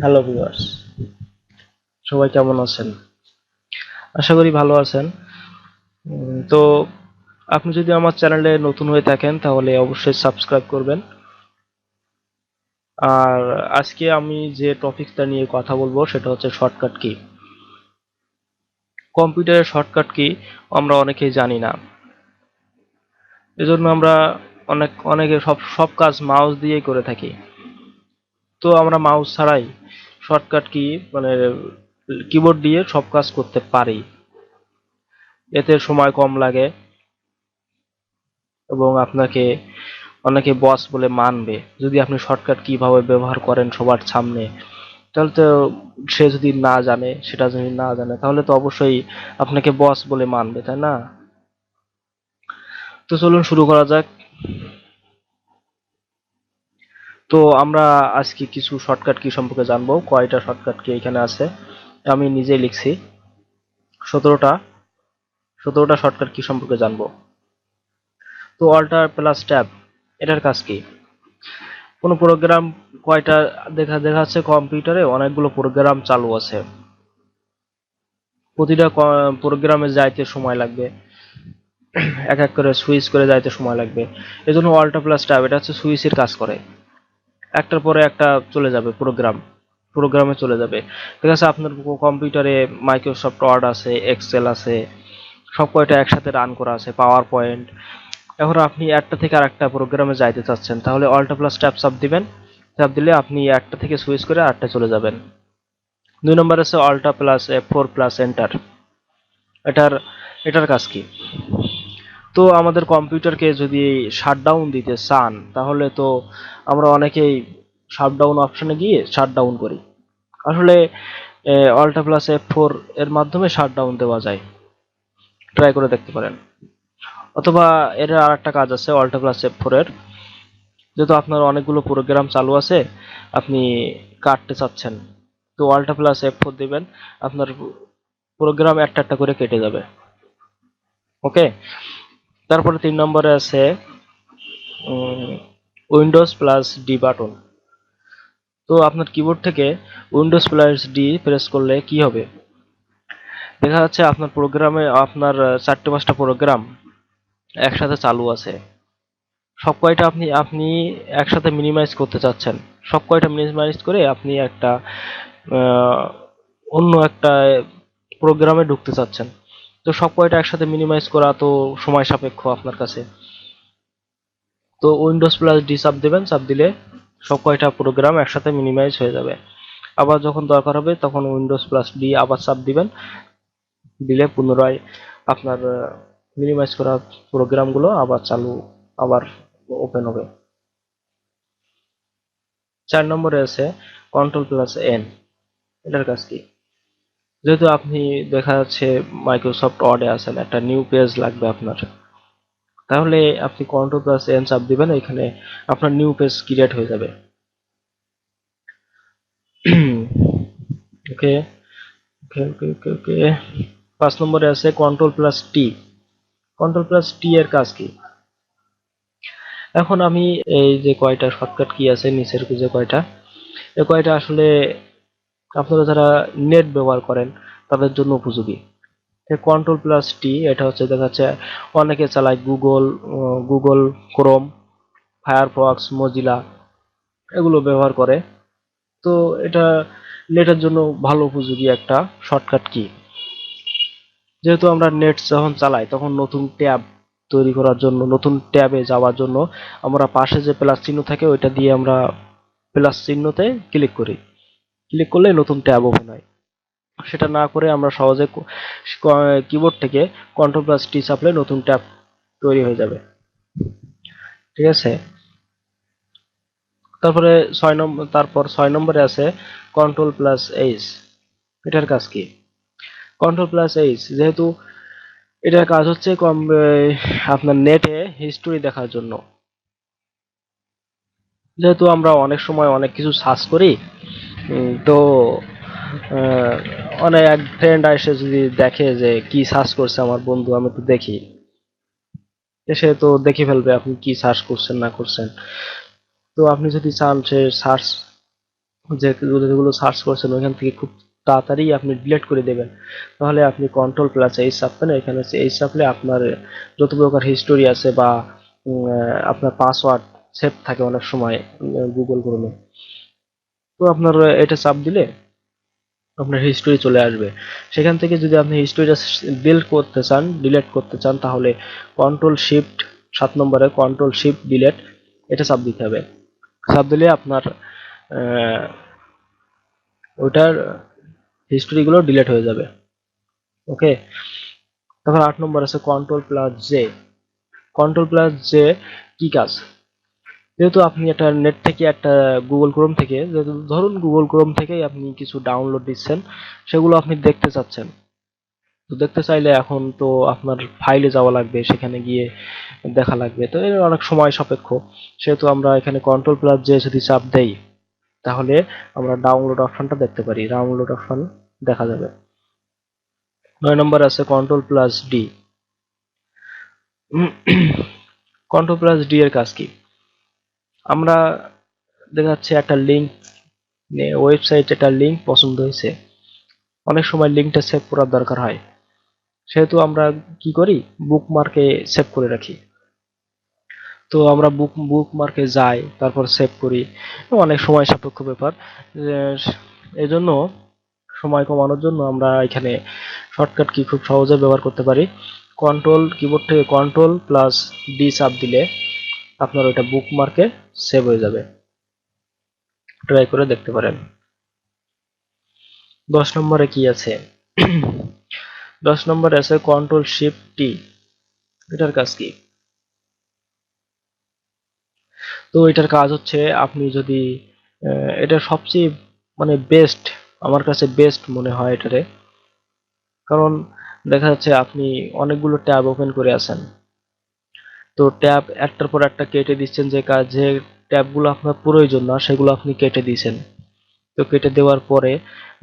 Hello viewers, সবাই কেমন আছেন? আশা করি ভালো আছেন। তো আপনি যদি আমার চ্যানেলে নতুন হয়ে থাকেন তাহলে অবশ্যই সাবস্ক্রাইব করবেন। আর আজকে আমি যে টপিকটা নিয়ে কথা বলবো সেটা হচ্ছে শর্টকাট কি। কম্পিউটারের শর্টকাট কি আমরা অনেকেই জানি না। এজন্য আমরা অনেকে সব কাজ মাউস দিয়েই করে থাকি। তো আমরা মাউস ছাড়াই শর্টকাট কি মানে কিবোর্ড দিয়ে সব কাজ করতে পারি। এতে সময় কম লাগে এবং আপনাকে অনেকে বস বলে মানবে যদি আপনি শর্টকাট কিভাবে ব্যবহার করেন সবার সামনে। তাহলে তো সে যদি না জানে সেটা যদি না জানে তাহলে তো অবশ্যই আপনাকে বস বলে মানবে, তাই না? তো চলুন শুরু করা যাক। তো আমরা আজকে কিছু শর্টকাট কি সম্পর্কে জানবো। কয়টা শর্টকাট কি এখানে আছে আমি নিজেই লিখছি। 17টা 17টা শর্টকাট কি সম্পর্কে জানবো। তো অল্টার প্লাস ট্যাব এটার কাজ কি? কোনো প্রোগ্রাম কয়টা দেখা যাচ্ছে কম্পিউটারে অনেকগুলো প্রোগ্রাম চালু আছে। প্রতিটা প্রোগ্রামে যাইতে সময় লাগবে, এক এক করে সুইচ করে যাইতে সময় লাগবে। এজন্য অল্টার প্লাস ট্যাব এটা হচ্ছে সুইচের কাজ করে। একটার পরে একটা চলে যাবে প্রোগ্রামে চলে যাবে। ঠিক আছে, আপনার কম্পিউটারে মাইক্রোসফট ওয়ার্ড আছে, এক্সেল আছে, সব কয়টা একসাথে রান করা আছে, পাওয়ার পয়েন্ট। এখন আপনি একটা থেকে আরেকটা প্রোগ্রামে যাইতে চাচ্ছেন, তাহলে অল্টার প্লাস ট্যাব চাপ দিবেন। চাপ দিলে আপনি একটা থেকে সুইচ করে আরেকটা চলে যাবেন। 2 নম্বর আছে alter plus F4 plus enter. এটার এটার কাজ কি? তো আমাদের কম্পিউটারকে যদি শাটডাউন দিতে চান তাহলে তো আমরা অনেকেই শাটডাউন অপশনে গিয়ে শাটডাউন করি। আসলে অল্টার প্লাস F4 এর মাধ্যমে শাটডাউন দেওয়া যায়, ট্রাই করে দেখতে পারেন। অথবা এর আর একটা কাজ আছে অল্টার প্লাস F4 এর, যেহেতু আপনার অনেকগুলো প্রোগ্রাম চালু আছে, আপনি কাটতে চাচ্ছেন, তো অল্টার প্লাস F4 দিবেন, আপনার প্রোগ্রাম একটা একটা করে কেটে যাবে। ওকে। তারপরে 3 নম্বরে আছে উইন্ডোজ প্লাস ডি বাটন। তো আপনার কিবোর্ড থেকে উইন্ডোজ প্লাস ডি প্রেস করলে কি হবে? দেখা যাচ্ছে আপনার প্রোগ্রামে আপনার 4টে 5টা প্রোগ্রাম একসাথে চালু আছে। সব কয়টা আপনি আপনি একসাথে মিনিমাইজ করতে চাচ্ছেন। সব কয়টা মিনিমাইজ করে আপনি একটা আহ, অন্য একটা প্রোগ্রামে ঢুকতে চাচ্ছেন। তো সব কয়টা একসাথে মিনিমাইজ করা তো সময় সাপেক্ষ আপনার কাছে। তো উইন্ডোজ প্লাস ডি চাপ দেবেন, চাপ দিলে সব কয়টা প্রোগ্রাম একসাথে মিনিমাইজ হয়ে যাবে। আবার যখন দরকার হবে তখন উইন্ডোজ প্লাস ডি আবার চাপ দিবেন, দিলে পুনরায় আপনার মিনিমাইজ করা প্রোগ্রামগুলো আবার ওপেন হবে। 4 নম্বরে আছে কন্ট্রোল প্লাস এন। এটার কাজ কি? যেহেতু আপনি দেখা যাচ্ছে মাইক্রোসফট ওয়ার্ডে আছেন, একটা নিউ পেজ লাগবে আপনার, তাহলে আপনি কন্ট্রোল প্লাস এন চাপ দিবেন, এখানে আপনার নিউ পেজ ক্রিয়েট হয়ে যাবে। ওকে ওকে ওকে ওকে ওকে 5 নম্বরে আছে কন্ট্রোল প্লাস টি। কন্ট্রোল প্লাস টি এর কাজ কি? এখন আমি এই যে কয়টা শর্টকাট কি আছে নিচের যে কয়টা, এই কয়টা আসলে আপনারা যারা নেট ব্যবহার করেন তাদের জন্য উপযোগী। কন্ট্রোল প্লাস টি এটা হচ্ছে দেখা যাচ্ছে অনেকে চালায় গুগল ক্রোম, ফায়ারফক্স, মজিলা, এগুলো ব্যবহার করে। তো এটা নেটের জন্য ভালো উপযোগী একটা শর্টকাট কি। যেহেতু আমরা নেট যখন চালাই তখন নতুন ট্যাব তৈরি করার জন্য, নতুন ট্যাবে যাওয়ার জন্য আমরা পাশে যে প্লাস চিহ্ন থাকে ওইটা দিয়ে আমরা প্লাস চিহ্নতে ক্লিক করি। ক্লিক করলে নতুন ট্যাব ওপেন হয়। সেটা না করে আমরা সহজে কিবোর্ড থেকে কন্ট্রোল প্লাস টি চাপলে নতুন ট্যাব তৈরি হয়ে যাবে। ঠিক আছে। তারপর 6 নম্বরে আছে কন্ট্রোল প্লাস এইচ। এটার কাজ কি? কন্ট্রোল প্লাস এইচ যেহেতু এটার কাজ হচ্ছে আপনার নেটে হিস্টোরি দেখার জন্য। যেহেতু আমরা অনেক সময় অনেক কিছু সার্চ করি, তো আহ, অনেক এক ফ্রেন্ড এসে যদি দেখে যে কি সার্চ করছে আমার বন্ধু, আমি তো দেখি, সে তো দেখে ফেলবে আপনি কি সার্চ করছেন না করছেন। তো আপনি যদি চান সে সার্চ যে যেগুলো সার্চ করছেন ওইখান থেকে খুব তাড়াতাড়ি আপনি ডিলিট করে দেবেন, তাহলে আপনি ctrl+H চাপবেন। এখানে হচ্ছে H চাপলে আপনার যত প্রকার হিস্টোরি আছে বা আপনার পাসওয়ার্ড সেভ থাকে অনেক সময় গুগল ক্রোমে, তো আপনার এটা চাপ দিলে আপনার হিস্টোরি চলে আসবে। সেখান থেকে যদি আপনি হিস্টোরিটা ডিলিট করতে চান তাহলে ctrl+shift 7 নম্বরে ctrl+shift+delete এটা চাপ দিতে হবে। চাপ দিলে আপনার ওটার হিস্টোরি গুলো ডিলিট হয়ে যাবে। ওকে, তারপর 8 নম্বর আছে ctrl+j। ctrl+j কি কাজ? যেহেতু আপনি একটা নেট থেকে একটা গুগল ক্রোম থেকে, ধরুন গুগল ক্রোম থেকেই আপনি কিছু ডাউনলোড দিচ্ছেন, সেগুলো আপনি দেখতে চাচ্ছেন। তো দেখতে চাইলে এখন তো আপনার ফাইলে যাওয়া লাগবে, সেখানে গিয়ে দেখা লাগবে, তো এর অনেক সময় সাপেক্ষ। সেহেতু আমরা এখানে ctrl+j যদি চাপ দেই তাহলে আমরা ডাউনলোড অপশনটা দেখতে পারি, ডাউনলোড অপশন দেখা যাবে। 9 নম্বর আছে ctrl+d। ctrl+d এর কাজ কি? আমরা দেখা যাচ্ছে একটা লিঙ্ক, ওয়েবসাইট একটা লিঙ্ক পছন্দ হয়েছে, অনেক সময় লিঙ্কটা সেভ করার দরকার হয়, সেহেতু আমরা কি করি, বুকমার্কে সেভ করে রাখি। তো আমরা বুকমার্কে যাই, তারপর সেভ করি, অনেক সময় সাপেক্ষ ব্যাপার। এই জন্য সময় কমানোর জন্য আমরা এখানে শর্টকাট কি খুব সহজে ব্যবহার করতে পারি। কিবোর্ড থেকে ctrl+d চাপ দিলে আপনার ওইটা বুকমার্কে সেভ হয়ে যাবে। ট্রাই করে দেখতে পারেন। 10 নম্বরে কি আছে? 10 নম্বরে আছে ctrl+shift+t। এটার কাজ কি? তো এটার কাজ হচ্ছে আপনি যদি এটা সবচেয়ে মানে বেস্ট, আমার কাছে বেস্ট মনে হয় এটারে, কারণ দেখা যাচ্ছে আপনি অনেকগুলো ট্যাব ওপেন করে আছেন, তো ট্যাব একটার পর একটা কেটে দিচ্ছেন, যে ট্যাবগুলো আপনার প্রয়োজন না সেগুলো আপনি কেটে দিয়েছেন। তো কেটে দেওয়ার পরে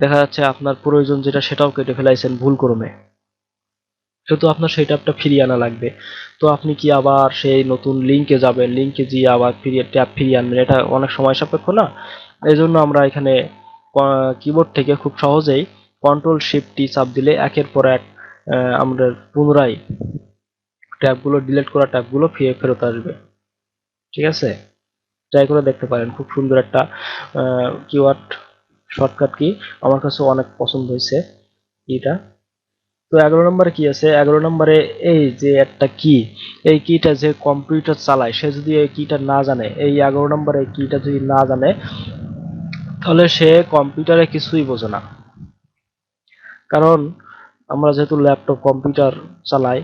দেখা যাচ্ছে আপনার প্রয়োজন যেটা সেটাও কেটে ফেলাইছেন ভুলক্রমে, সেহেতু আপনার সেই ট্যাবটা ফিরিয়ে আনা লাগবে। তো আপনি কি আবার সেই নতুন লিঙ্কে যাবেন, লিঙ্কে গিয়ে আবার ট্যাব ফিরিয়ে আনবেন, এটা অনেক সময় সাপেক্ষ না। এই জন্য আমরা এখানে কিবোর্ড থেকে খুব সহজেই ctrl+shift+t চাপ দিলে একের পর এক আমরা পুনরায় ট্যাবগুলো ডিলিট করা ট্যাবগুলো ফেরত আসবে। ঠিক আছে, ট্রাই করে দেখতে পারেন, খুব সুন্দর একটা কিওয়ার্ড শর্টকাট কি, আমার কাছে অনেক পছন্দ হয়েছে এটা। তো 11 নম্বরে কি আছে? 11 নম্বরে এই যে একটা কি, এই কিটা যে কম্পিউটার চালায় সে যদি এই কিটা না জানে, এই 11 নম্বরে এই কিটা যদি না জানে তাহলে সে কম্পিউটারে কিছুই বোঝে না। কারণ আমরা যেহেতু ল্যাপটপ কম্পিউটার চালাই,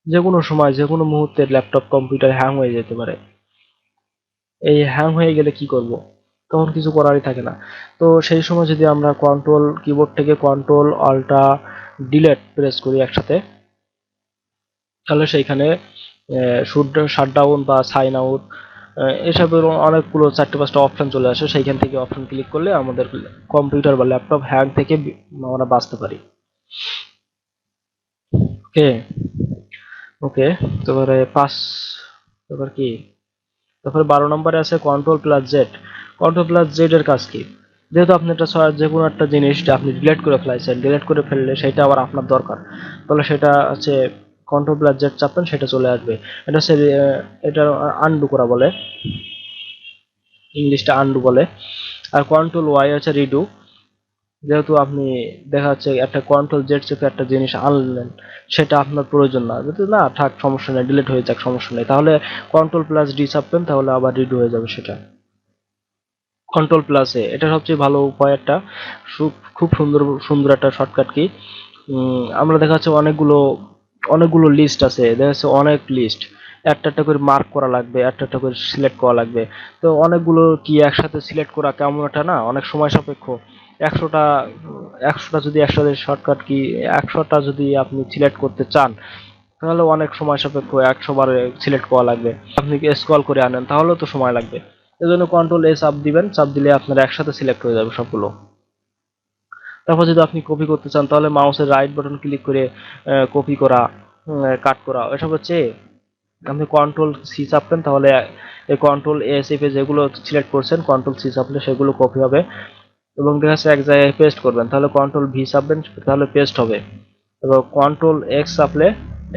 যে কোনো সময় যে কোনো মুহূর্তে ল্যাপটপ কম্পিউটার হ্যাং হয়ে যেতে পারে। এই হ্যাং হয়ে গেলে কি করব? তখন কিছু করারই থাকে না। তো সেই সময় যদি আমরা কিবোর্ড থেকে ctrl+alt+delete প্রেস করি একসাথে, তাহলে সেইখানে শাটডাউন বা সাইন আউট এসবের অনেকগুলো 4-5টা অপশন চলে আসে, সেইখান থেকে অপশন ক্লিক করলে আমাদের কম্পিউটার বা ল্যাপটপ হ্যাং থেকে আমরা বাঁচতে পারি। ওকে, ওকে, তারপরে তারপর কি, তারপরে 12 নম্বরে আছে ctrl+z। ctrl+z এর কাজ কি? যেহেতু আপনি একটা যে কোনো একটা জিনিস আপনি ডিলিট করে ফেলাইছেন, ডিলিট করে ফেললে সেটা আবার আপনার দরকার, তাহলে সেটা হচ্ছে ctrl+z চাপবেন, সেটা চলে আসবে। এটা হচ্ছে এটা আনডু করা বলে, ইংলিশটা আনডু বলে। আর ctrl+y হচ্ছে রিডু। যেহেতু আপনি দেখা যাচ্ছে একটা ctrl+z চেপে একটা জিনিস আনলেন, সেটা আপনার প্রয়োজন না, যদি না থাক সমস্যা নেই, ডিলিট হয়ে যাক সমস্যা নেই, তাহলে ctrl+d চাপবেন, তাহলে আবার রিডু হয়ে যাবে সেটা। ctrl+a এটা সবচেয়ে ভালো উপায় একটা, খুব সুন্দর সুন্দর একটা শর্টকাট কি। আমরা দেখা যাচ্ছে অনেকগুলো লিস্ট আছে, দেখা যাচ্ছে অনেক লিস্ট, একটা একটা করে মার্ক করা লাগবে, একটা একটা করে সিলেক্ট করা লাগবে। তো অনেকগুলো কি একসাথে সিলেক্ট করা কেমন একটা না, অনেক সময় সাপেক্ষ। 100টা 100টা যদি একসাথে শর্টকাট কি 100টা যদি আপনি সিলেক্ট করতে চান তাহলে অনেক সময় সাপেক্ষ, 100 বার সিলেক্ট করা লাগবে। আপনি কি স্ক্রল করে আনেন তাহলেও তো সময় লাগবে। এজন্য ctrl+a চাপ দিবেন, চাপ দিলে আপনার একসাথে সিলেক্ট হয়ে যাবে সবগুলো। তারপর যদি আপনি কপি করতে চান তাহলে মাউসের রাইট বাটন ক্লিক করে কপি করা, কাট করা, এসব হচ্ছে আপনি কন্ট্রোল সি চাপবেন, তাহলে এই কন্ট্রোল এ চেপে যেগুলো সিলেক্ট করছেন কন্ট্রোল সি চাপলে সেগুলো কপি হবে, এবং দেখা যাচ্ছে এক জায়গায় পেস্ট করবেন, তাহলে কন্ট্রোল ভি চাপবেন, তাহলে পেস্ট হবে। এবং কন্ট্রোল এক্স চাপলে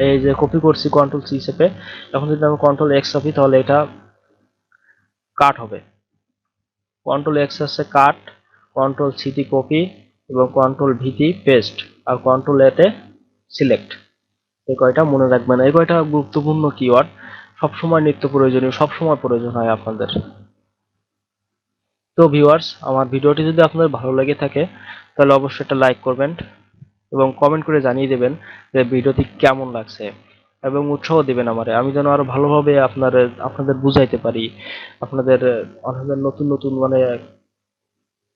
এই যে কপি করছি কন্ট্রোল সি চেপে, এখন যদি আমি কন্ট্রোল এক্স চাপি তাহলে এটা কাট হবে। কন্ট্রোল এক্স হচ্ছে কাট, কন্ট্রোল সিটি কপি, এবং কন্ট্রোল ভিটি পেস্ট, আর কন্ট্রোল এতে সিলেক্ট। এই কয়টা মনে রাখবেন, এই কয়টা গুরুত্বপূর্ণ কিওয়ার্ড, সবসময় নিত্য প্রয়োজনীয়, সবসময় প্রয়োজন হয় আপনাদের। তো ভিউয়ার্স, আমার ভিডিওটি যদি আপনাদের ভালো লেগে থাকে তাহলে অবশ্যই একটা লাইক করবেন এবং কমেন্ট করে জানিয়ে দেবেন যে ভিডিওটি কেমন লাগছে, এবং উৎসাহ দিবেন আমারে, আমি যেন আরো ভালোভাবে আপনাদের বুঝাইতে পারি, আপনাদের আপনাদের নতুন নতুন মানে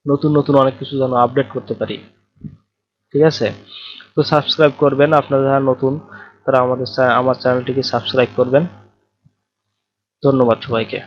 নতুন নতুন অনেক কিছু যেন আপডেট করতে পারি। ঠিক আছে, তো সাবস্ক্রাইব করবেন, আপনারা যারা নতুন তারা আমার চ্যানেলটিকে সাবস্ক্রাইব করবেন। ধন্যবাদ সবাইকে।